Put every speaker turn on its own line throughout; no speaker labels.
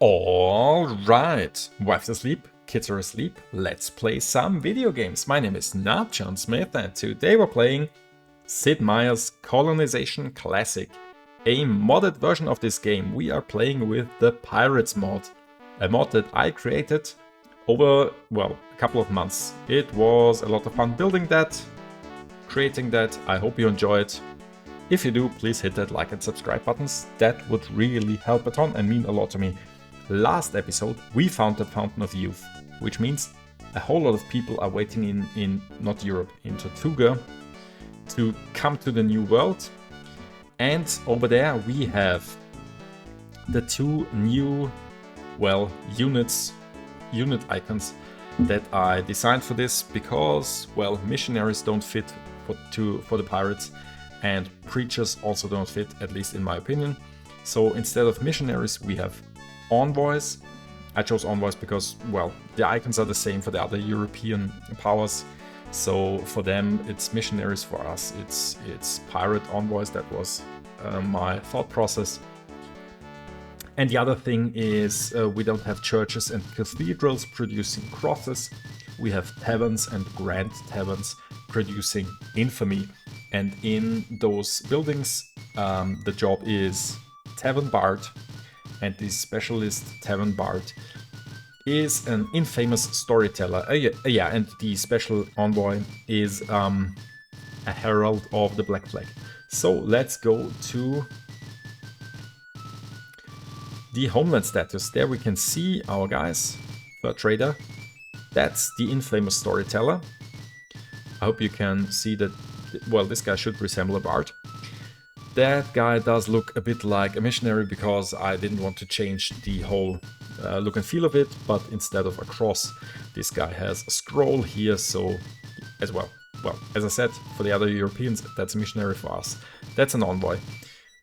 Alright, wives asleep, kids are asleep, let's play some video games. My name is not John Smith and today we're playing Sid Meier's Colonization Classic. A modded version of this game. We are playing with the Pirates mod. A mod that I created over, well, a couple of months. It was a lot of fun building that, creating that. I hope you enjoy it. If you do, please hit that like and subscribe buttons. That would really help a ton and mean a lot to me. Last episode, we found the Fountain of Youth, which means a whole lot of people are waiting in not Europe, in Tortuga, to come to the new world. And over there we have the two new, well, unit icons that I designed for this because, well, missionaries don't fit for the pirates and preachers also don't fit, at least in my opinion. So instead of missionaries, we have envoys. I chose envoys because, well, the icons are the same for the other European powers. So for them, it's missionaries. For us, it's pirate envoys. That was my thought process. And the other thing is we don't have churches and cathedrals producing crosses. We have taverns and grand taverns producing infamy. And in those buildings, the job is tavern bard. And the specialist tavern bard is an infamous storyteller. Yeah, and the special envoy is a herald of the Black Flag. So let's go to the homeland status. There we can see our guys, fur trader. That's the infamous storyteller. I hope you can see that. Well, this guy should resemble a bard. That guy does look a bit like a missionary because I didn't want to change the whole look and feel of it, but instead of a cross, this guy has a scroll here, so as well. Well, as I said, for the other Europeans, that's a missionary. For us, that's an envoy.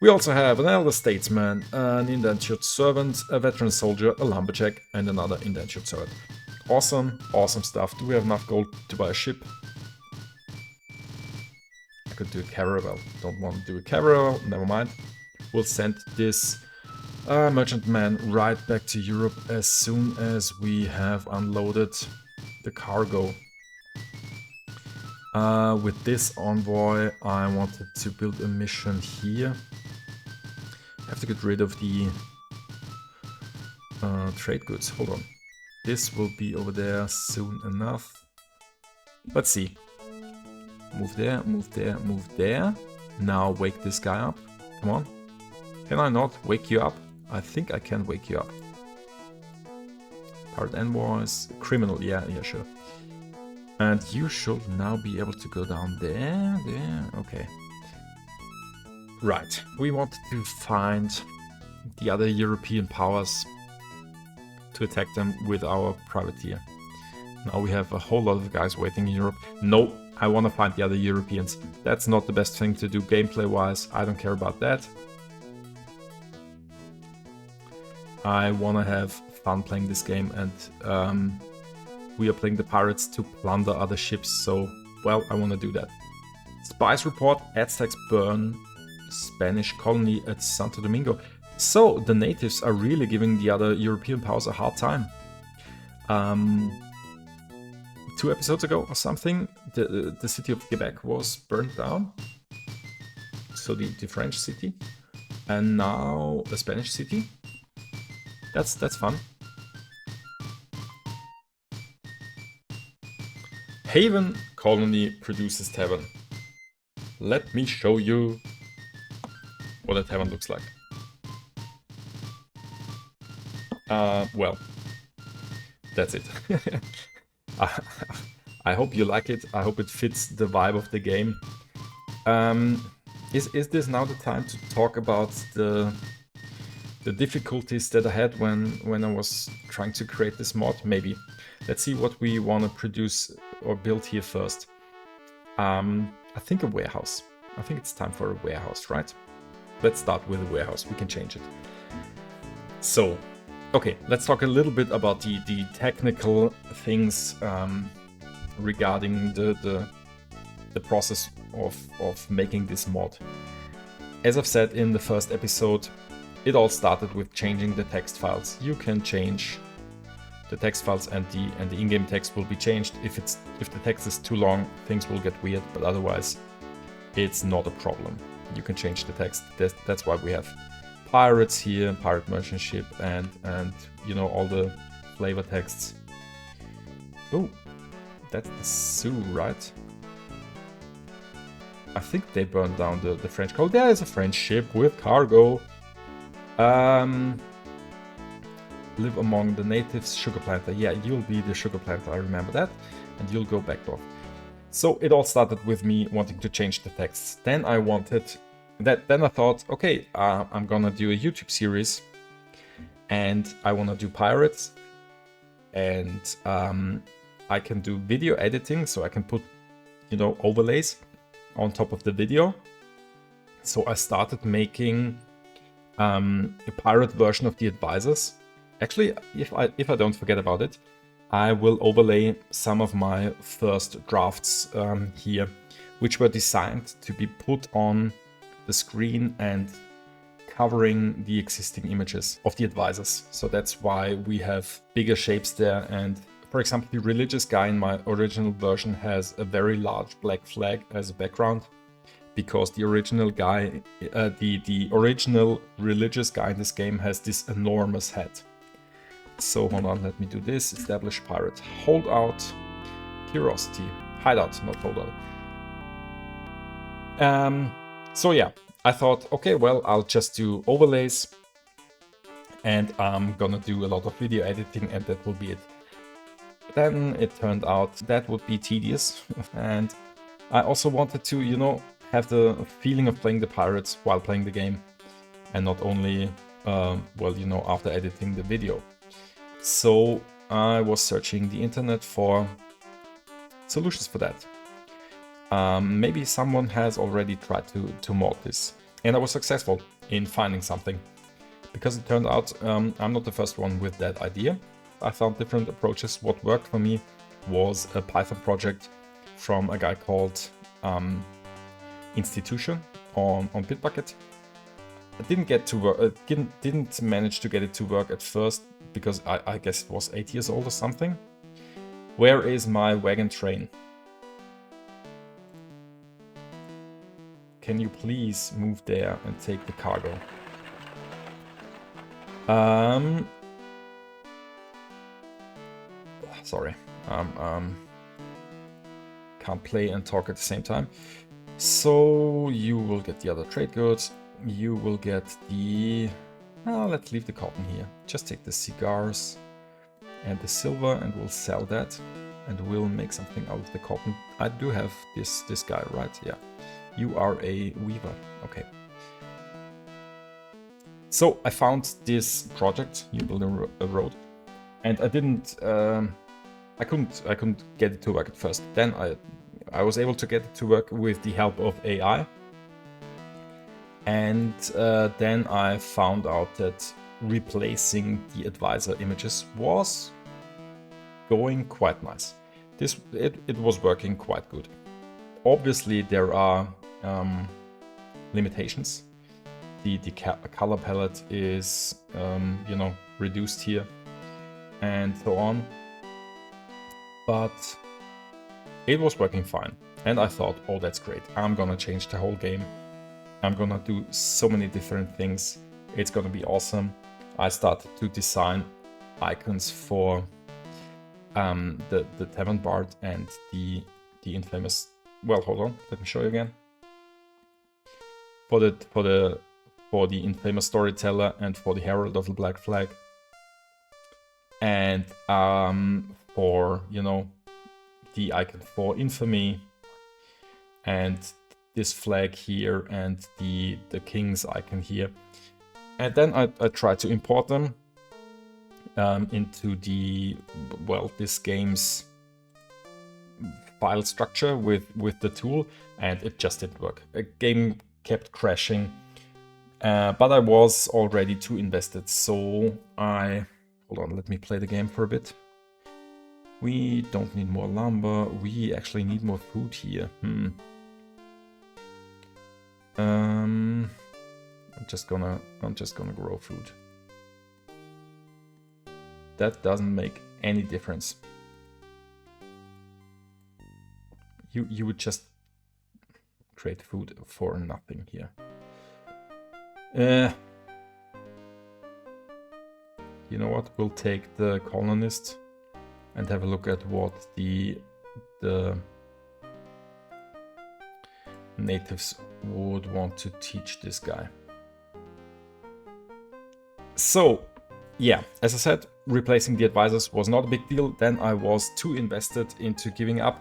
We also have an elder statesman, an indentured servant, a veteran soldier, a lumberjack, and another indentured servant. Awesome, awesome stuff. Do we have enough gold to buy a ship? Could do a caravel. Don't want to do a caravel, never mind. We'll send this merchantman right back to Europe as soon as we have unloaded the cargo. With this envoy, I wanted to build a mission here. I have to get rid of the trade goods. Hold on. This will be over there soon enough. Let's see. Move there, move there, move there. Now wake this guy up. Come on. Can I not wake you up? I think I can wake you up. Pirate envoys. Criminal, yeah, sure. And you should now be able to go down there, okay. Right, we want to find the other European powers to attack them with our privateer. Now we have a whole lot of guys waiting in Europe. No. I want to find the other Europeans. That's not the best thing to do gameplay-wise. I don't care about that. I want to have fun playing this game, and we are playing the pirates to plunder other ships, so, well, I want to do that. Spies report, Aztecs burn Spanish colony at Santo Domingo. So, the natives are really giving the other European powers a hard time. 2 episodes ago or something, the city of Quebec was burned down. So the French city. And now the Spanish city. That's fun. Haven colony produces tavern. Let me show you what a tavern looks like. Well, that's it. I hope you like it. I hope it fits the vibe of the game. Is this now the time to talk about the difficulties that I had when I was trying to create this mod? Maybe. Let's see what we want to produce or build here first. I think a warehouse. I think it's time for a warehouse, right? Let's start with a warehouse. We can change it. So, okay, let's talk a little bit about the technical things regarding the process of making this mod. As I've said in the first episode, it all started with changing the text files. You can change the text files, and the in-game text will be changed. If the text is too long, things will get weird, but otherwise it's not a problem. You can change the text. That's why we have pirates here, pirate merchant ship, and you know, all the flavor texts. Oh, that's the zoo, right? I think they burned down the French colony. There is a French ship with cargo. Live among the natives, sugar planter. Yeah, you'll be the sugar planter, I remember that. And you'll go back north. So it all started with me wanting to change the texts. Then I thought, okay, I'm gonna do a YouTube series. And I wanna do pirates. And I can do video editing, so I can put, you know, overlays on top of the video. So I started making a pirate version of the advisors. Actually, if I don't forget about it, I will overlay some of my first drafts here, which were designed to be put on the screen and covering the existing images of the advisors. So that's why we have bigger shapes there. And for example, the religious guy in my original version has a very large black flag as a background, because the original guy, the original religious guy in this game has this enormous hat. So hold on, let me do this. Establish pirate holdout, curiosity, hideout, not holdout. So yeah, I thought, okay, well, I'll just do overlays, and I'm gonna do a lot of video editing, and that will be it. Then it turned out that would be tedious, and I also wanted to, you know, have the feeling of playing the pirates while playing the game, and not only, well, you know, after editing the video. So I was searching the internet for solutions for that. Maybe someone has already tried to mod this, and I was successful in finding something, because it turned out I'm not the first one with that idea. I found different approaches. What worked for me was a Python project from a guy called Institution on Bitbucket. I didn't get to work. Didn't manage to get it to work at first, because I guess it was 8 years old or something. Where is my wagon train? Can you please move there and take the cargo? Sorry. Can't play and talk at the same time. So you will get the other trade goods. You will get the... let's leave the cotton here. Just take the cigars and the silver, and we'll sell that, and we'll make something out of the cotton. I do have this guy, right? Yeah. You are a weaver. Okay. So I found this project, You Build a Road, and I didn't... I couldn't get it to work at first. Then I was able to get it to work with the help of AI. And then I found out that replacing the advisor images was going quite nice. It was working quite good. Obviously, there are limitations. The color palette is you know, reduced here and so on. But it was working fine. And I thought, oh, that's great. I'm gonna change the whole game. I'm gonna do so many different things. It's gonna be awesome. I started to design icons for the Tavern Bard and the infamous... Well, hold on, let me show you again. For the infamous storyteller and for the Herald of the Black Flag. And for, you know, the icon for infamy, and this flag here, and the king's icon here. And then I tried to import them into the, well, this game's file structure with the tool, and it just didn't work. The game kept crashing, but I was already too invested, so hold on, let me play the game for a bit. We don't need more lumber, we actually need more food here. I'm just gonna grow food. That doesn't make any difference. You would just create food for nothing here. You know what? We'll take the colonists and have a look at what the natives would want to teach this guy. So, yeah, as I said, replacing the advisors was not a big deal. Then I was too invested into giving up,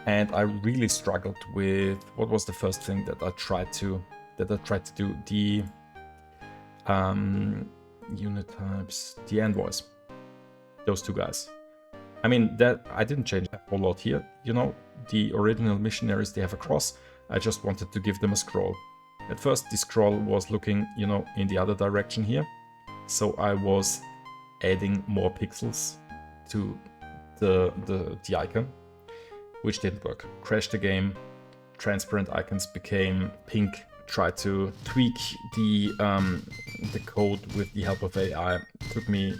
and I really struggled with what was the first thing that I tried to do. The unit types, the envoys, those two guys. I mean, that I didn't change a whole lot here. You know, the original missionaries, they have a cross. I just wanted to give them a scroll. At first, the scroll was looking, you know, in the other direction here. So I was adding more pixels to the icon, which didn't work. Crashed the game. Transparent icons became pink. Tried to tweak the code with the help of AI. Took me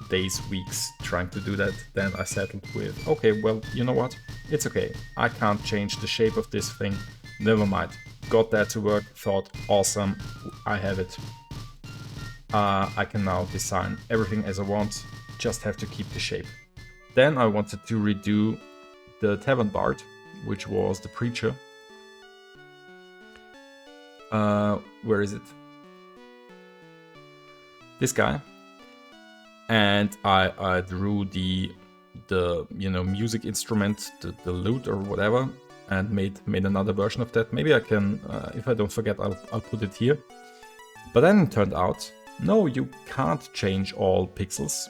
days, weeks trying to do that. Then I settled with, okay, well, you know what? It's okay. I can't change the shape of this thing. Never mind. Got that to work. Thought, awesome. I have it. I can now design everything as I want. Just have to keep the shape. Then I wanted to redo the tavern bard, which was the preacher. Where is it? This guy. And I drew the you know, music instrument, the lute or whatever, and made another version of that. Maybe I can, if I don't forget, I'll put it here. But then it turned out, no, you can't change all pixels,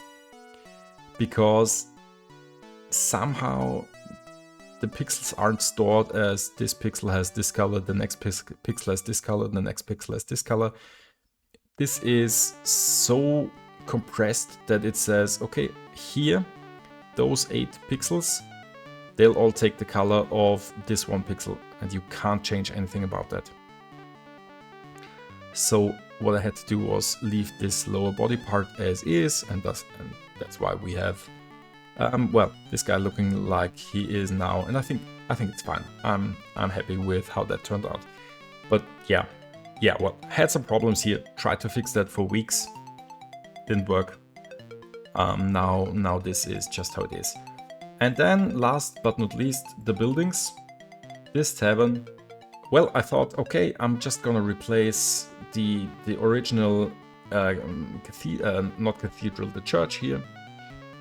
because somehow the pixels aren't stored as this pixel has this color, the next pixel has this color, the next pixel has this color. This is so compressed that it says, okay, here, those 8 pixels, they'll all take the color of this 1 pixel, and you can't change anything about that. So what I had to do was leave this lower body part as is, and that's why we have, well, this guy looking like he is now, and I think it's fine. I'm happy with how that turned out. But yeah, well, had some problems here. Tried to fix that for weeks, didn't work. Now this is just how it is. And then last but not least, the buildings. This tavern. Well, I thought, okay, I'm just gonna replace the original not cathedral, the church here,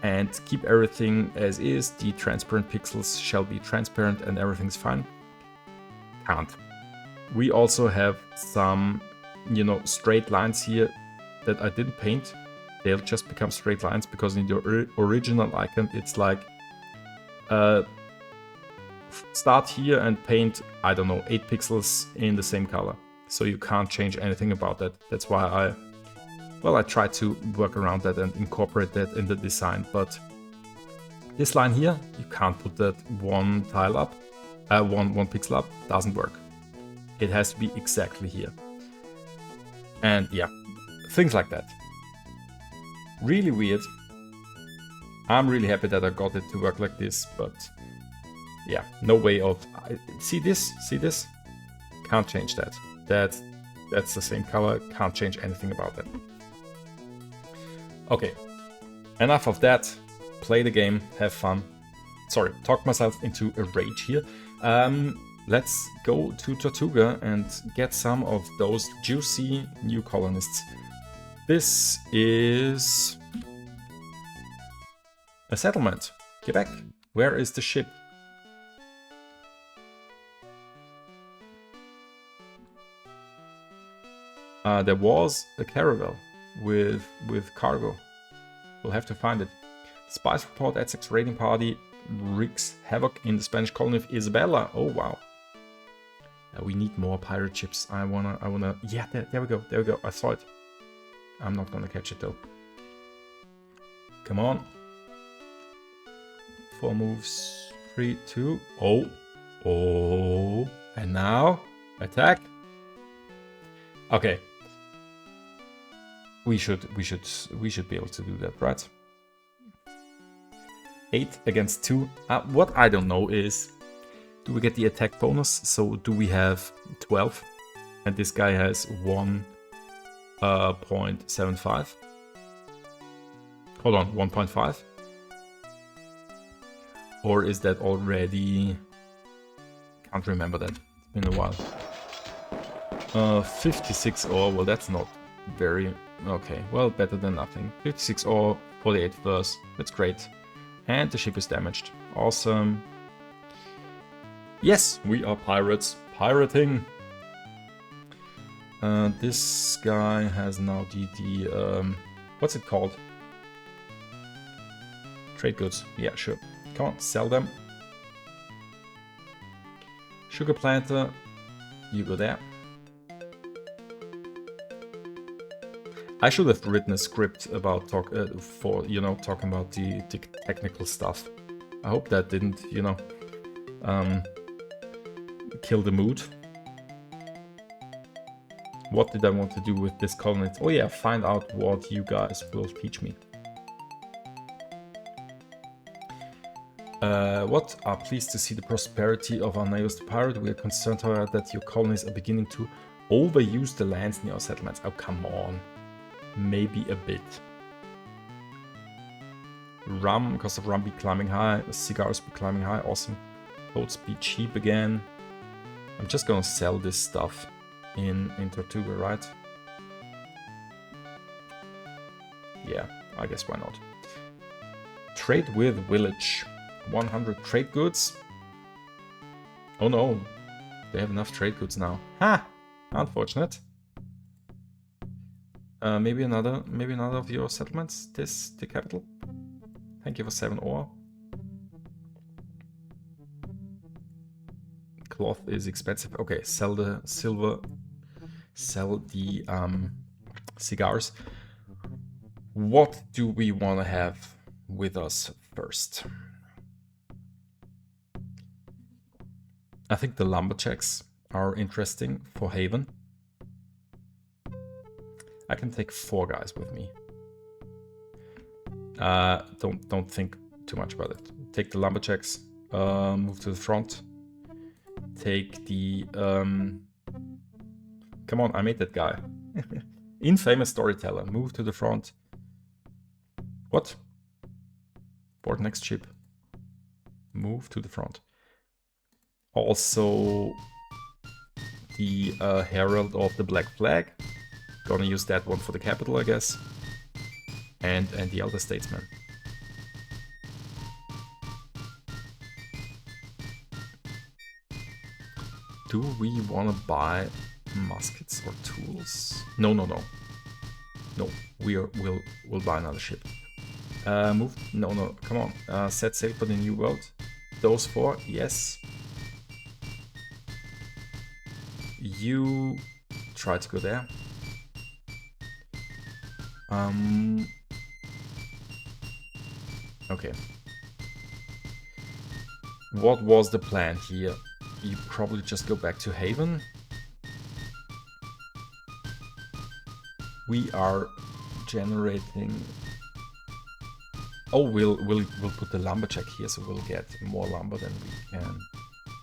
and keep everything as is. The transparent pixels shall be transparent and everything's fine. Can't. We also have some, you know, straight lines here that I didn't paint. They'll just become straight lines because in the original icon it's like start here and paint, I don't know, 8 pixels in the same color. So you can't change anything about that. That's why I tried to work around that and incorporate that in the design. But this line here, you can't put that one tile up, one pixel up, doesn't work. It has to be exactly here. And yeah, things like that. Really weird. I'm really happy that I got it to work like this, but yeah, no way of... See this? Can't change that. That's the same color, can't change anything about that. Okay, enough of that. Play the game, have fun. Sorry, talk myself into a rage here. Let's go to Tortuga and get some of those juicy new colonists. This is a settlement. Quebec. Where is the ship? There was a caravel with cargo. We'll have to find it. Spice report, Essex raiding party wreaks havoc in the Spanish colony of Isabella. Oh wow. We need more pirate ships. I wanna. Yeah, there we go. I saw it. I'm not gonna catch it though. Come on. 4 moves. 3, 2. Oh. And now attack. Okay. We should be able to do that, right? 8 against 2. What I don't know is, do we get the attack bonus? So do we have 12? And this guy has 1.75. Hold on, 1.5? Or is that already... Can't remember that. It's been a while. 56 ore, well that's not very... Okay, well better than nothing. 56 ore, 48 verse, that's great. And the ship is damaged. Awesome. Yes, we are pirates. Pirating! This guy has now the what's it called? Trade goods. Yeah, sure. Come on, sell them. Sugar planter, you go there. I should have written a script about talking about the technical stuff. I hope that didn't, kill the mood. What did I want to do with this colony? Oh yeah, find out what you guys will teach me. What? Are pleased to see the prosperity of our neighbors the pirate. We are concerned, however, that your colonies are beginning to overuse the lands near our settlements. Oh, come on. Maybe a bit. Rum, cost of rum be climbing high. Cigars be climbing high. Awesome. Boats be cheap again. I'm just gonna sell this stuff in Tortuga, right? Yeah, I guess why not. Trade with village. 100 trade goods. Oh no, they have enough trade goods now. Ha! Unfortunate. Maybe another of your settlements. The capital. Thank you for 7 ore. Cloth is expensive. Okay, sell the silver. Sell the cigars. What do we want to have with us first? I think the lumberjacks are interesting for Haven. I can take 4 guys with me. Don't think too much about it. Take the lumberjacks. Move to the front. Take the come on, I made that guy. Infamous storyteller. Move to the front. What? Board next ship. Move to the front. Also, the Herald of the Black Flag. Gonna use that one for the capital, I guess. And the Elder Statesman. Do we want to buy muskets or tools? No. No, we'll buy another ship. Move. No. Come on. Set sail for the new world. Those 4, yes. You try to go there. Okay. What was the plan here? You probably just go back to Haven. We are generating. Oh, we'll put the lumberjack here, so we'll get more lumber than we can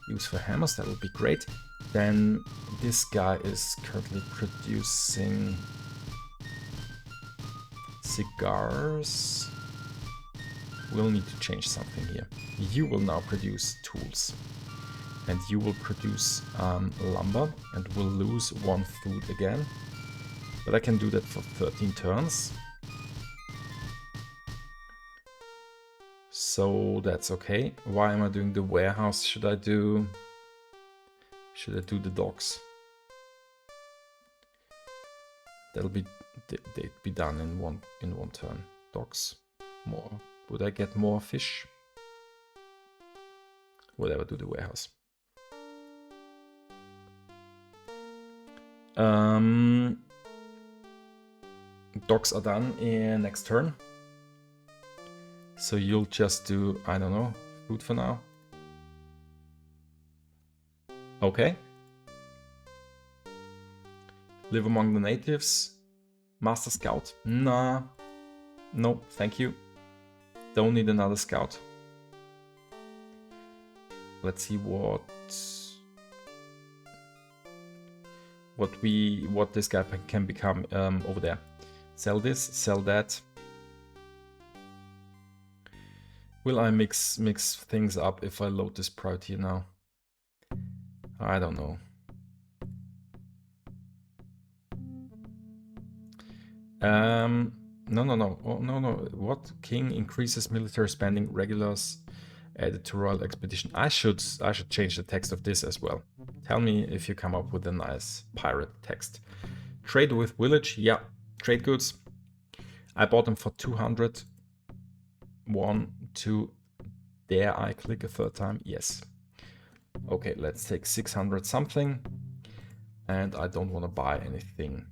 use for hammers. That will be great. Then this guy is currently producing cigars. We'll need to change something here. You will now produce tools. And you will produce lumber, and we'll lose 1 food again. But I can do that for 13 turns. So that's okay. Why am I doing the warehouse? Should I do the docks? That'll be they'd be done in one turn. Docks. More. Would I get more fish? Whatever, do the warehouse. Docks are done in next turn. So you'll just do, I don't know, food for now. Okay. Live among the natives. Master Scout? Nah. No, thank you. Don't need another scout. Let's see what this guy can become over there. Sell this, sell that. Will I mix things up if I load this priority now? I don't know. No. Oh, no. What? King increases military spending. Regulars added to royal expedition. I should change the text of this as well. Tell me if you come up with a nice pirate text. Trade with village. Yeah. Trade goods. I bought them for 200. 1, 2. Dare I click a third time? Yes. Okay, let's take 600 something. And I don't want to buy anything.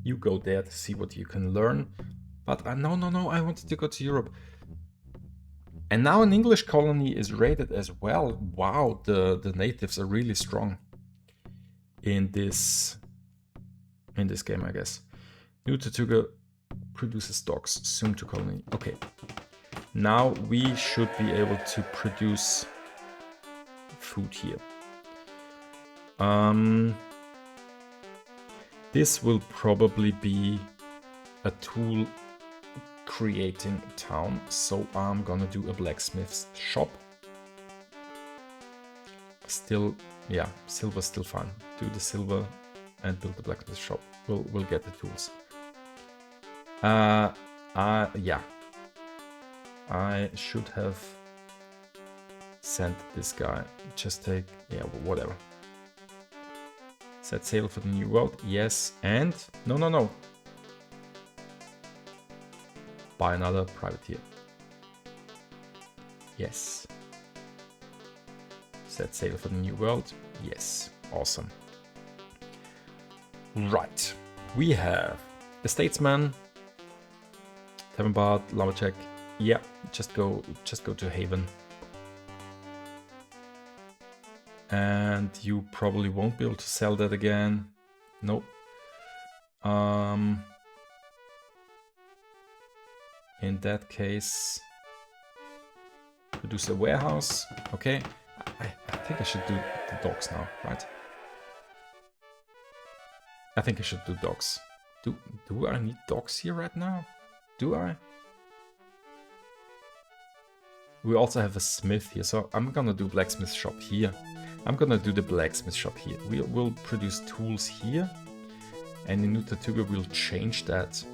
You go there to see what you can learn. But no, I wanted to go to Europe. And now an English colony is rated as well. Wow, the natives are really strong in this game, I guess. New Tortuga produces dogs, soon to colony. Okay. Now we should be able to produce food here. This will probably be a tool creating town, so I'm gonna do a blacksmith's shop. Still, yeah, silver's still fine. Do the silver and build the blacksmith shop. We'll get the tools. Yeah. I should have sent this guy. Just take, yeah, whatever. Set sail for the new world. Yes, and no. Buy another privateer. Yes. Set sail for the new world. Yes, awesome. Right, we have the statesman, Tavernbard, Lumberjack. Yeah, just go to Haven. And you probably won't be able to sell that again. Nope. In that case, produce a warehouse. Okay, I think I should do the docks now, right? I think I should do docks. Do I need docks here right now? Do I? We also have a smith here, so I'm gonna do blacksmith shop here. I'm gonna do the blacksmith shop here. We'll produce tools here, and in New Tortuga we'll change that.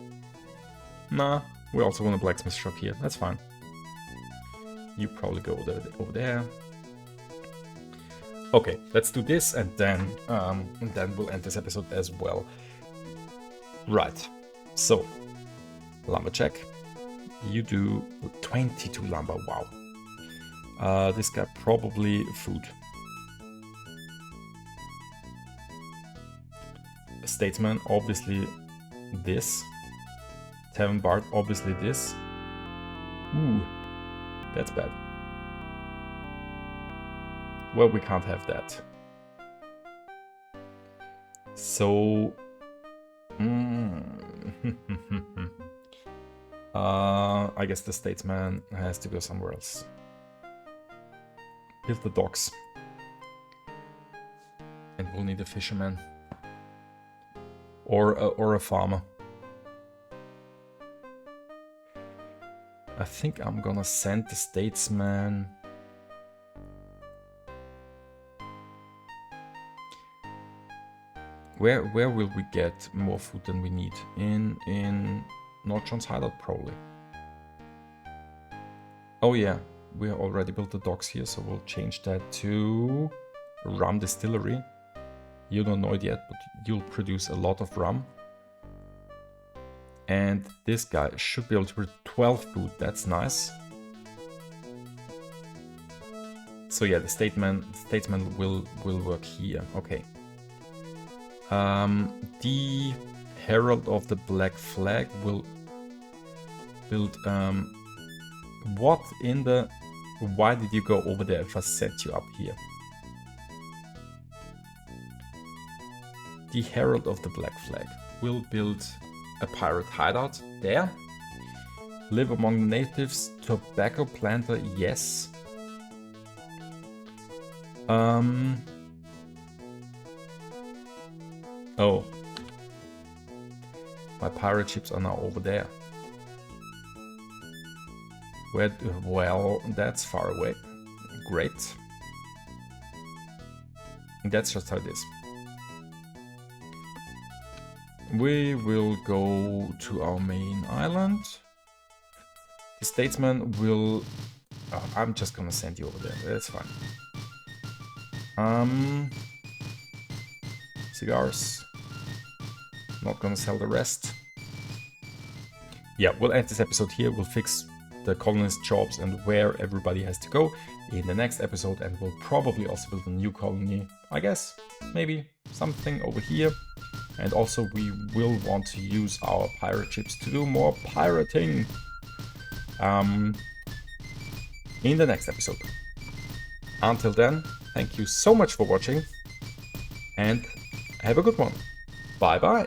Nah, we also want a blacksmith shop here. That's fine. You probably go over there. Okay, let's do this, and then we'll end this episode as well. Right. So, lumberjack, you do 22 lumber. Wow. This guy probably food. Statesman, obviously this. Tavernbard, obviously this. Ooh, that's bad. Well, we can't have that. So... I guess the statesman has to go somewhere else. Build the docks. And we'll need a fisherman. Or a farmer. I think I'm gonna send the statesman... Where will we get more food than we need? In North John's hideout, probably. Oh yeah, we already built the docks here, so we'll change that to rum distillery. You don't know it yet, but you'll produce a lot of rum. And this guy should be able to produce 12 food. That's nice. So yeah, the statesman will work here. Okay. The Herald of the Black Flag will build... what in the... Why did you go over there if I set you up here? The Herald of the Black Flag. will build a pirate hideout there. Live among the natives. Tobacco planter, yes. Oh. My pirate ships are now over there. Where? Well, that's far away. Great. That's just how it is. We will go to our main island. The statesman will... Oh, I'm just gonna send you over there. That's fine. Cigars. Not gonna sell the rest. Yeah, we'll end this episode here. We'll fix the colonist jobs and where everybody has to go in the next episode, and we'll probably also build a new colony, I guess. Maybe something over here. And also we will want to use our pirate ships to do more pirating in the next episode. Until then, thank you so much for watching and have a good one. Bye bye.